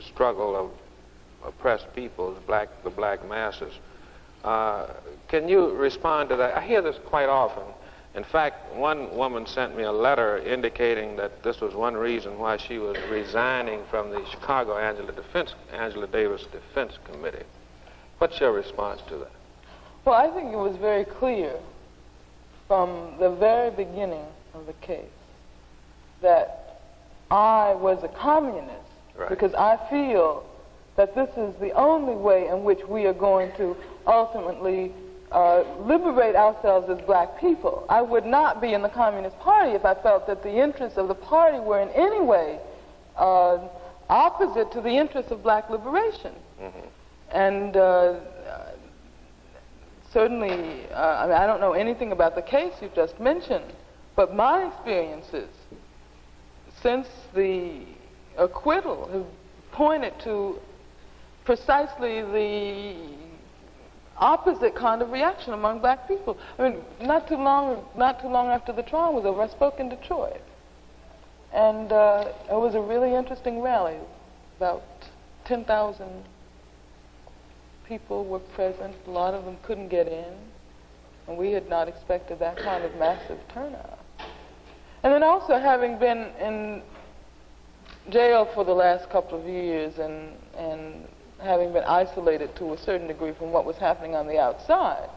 struggle of oppressed peoples, the black masses. Can you respond to that? I hear this quite often. In fact, one woman sent me a letter indicating that this was one reason why she was resigning from the Chicago Angela Davis Defense Committee. What's your response to that? Well, I think it was very clear from the very beginning of the case that I was a communist, right, because I feel that this is the only way in which we are going to ultimately liberate ourselves as black people. I would not be in the Communist Party if I felt that the interests of the party were in any way opposite to the interests of black liberation. Mm-hmm. And certainly, I mean, I don't know anything about the case you just mentioned, but my experiences since the acquittal have pointed to precisely the opposite kind of reaction among black people. I mean, not too long after the trial was over, I spoke in Detroit, and it was a really interesting rally. About 10,000 people were present. A lot of them couldn't get in, and we had not expected that kind of massive turnout. And then also, having been in jail for the last couple of years and having been isolated to a certain degree from what was happening on the outside,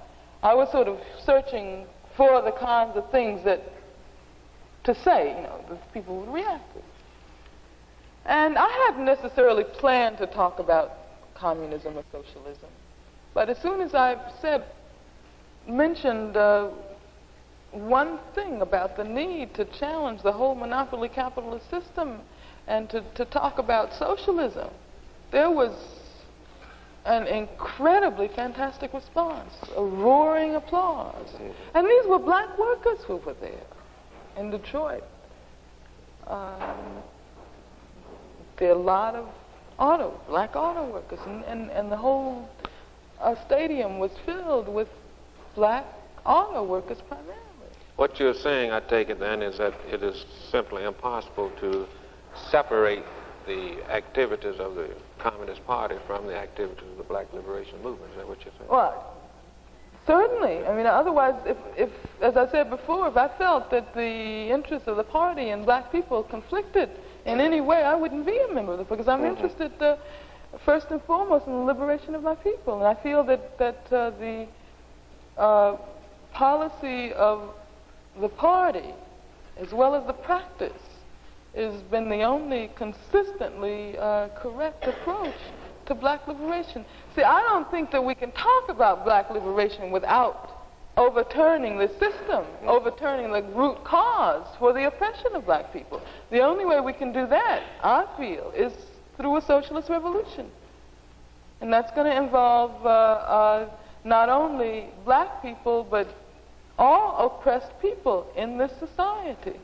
I was sort of searching for the kinds of things that to say, that people would react to. And I hadn't necessarily planned to talk about communism or socialism, but as soon as I mentioned one thing about the need to challenge the whole monopoly capitalist system and to talk about socialism, there was an incredibly fantastic response, a roaring applause. And these were black workers who were there in Detroit. There are a lot of black auto workers, and the whole stadium was filled with black auto workers primarily. What you're saying, I take it then, is that it is simply impossible to separate the activities of the Communist Party from the activities of the black liberation movement. Is that what you're saying? Well, certainly. I mean, otherwise, if as I said before, if I felt that the interests of the party and black people conflicted in any way, I wouldn't be a member of it, because I'm interested first and foremost in the liberation of my people. And I feel that the policy of the party, as well as the practice, has been the only consistently correct approach to black liberation. See, I don't think that we can talk about black liberation without overturning the system, overturning the root cause for the oppression of black people. The only way we can do that, I feel, is through a socialist revolution. And that's going to involve not only black people, but all oppressed people in this society.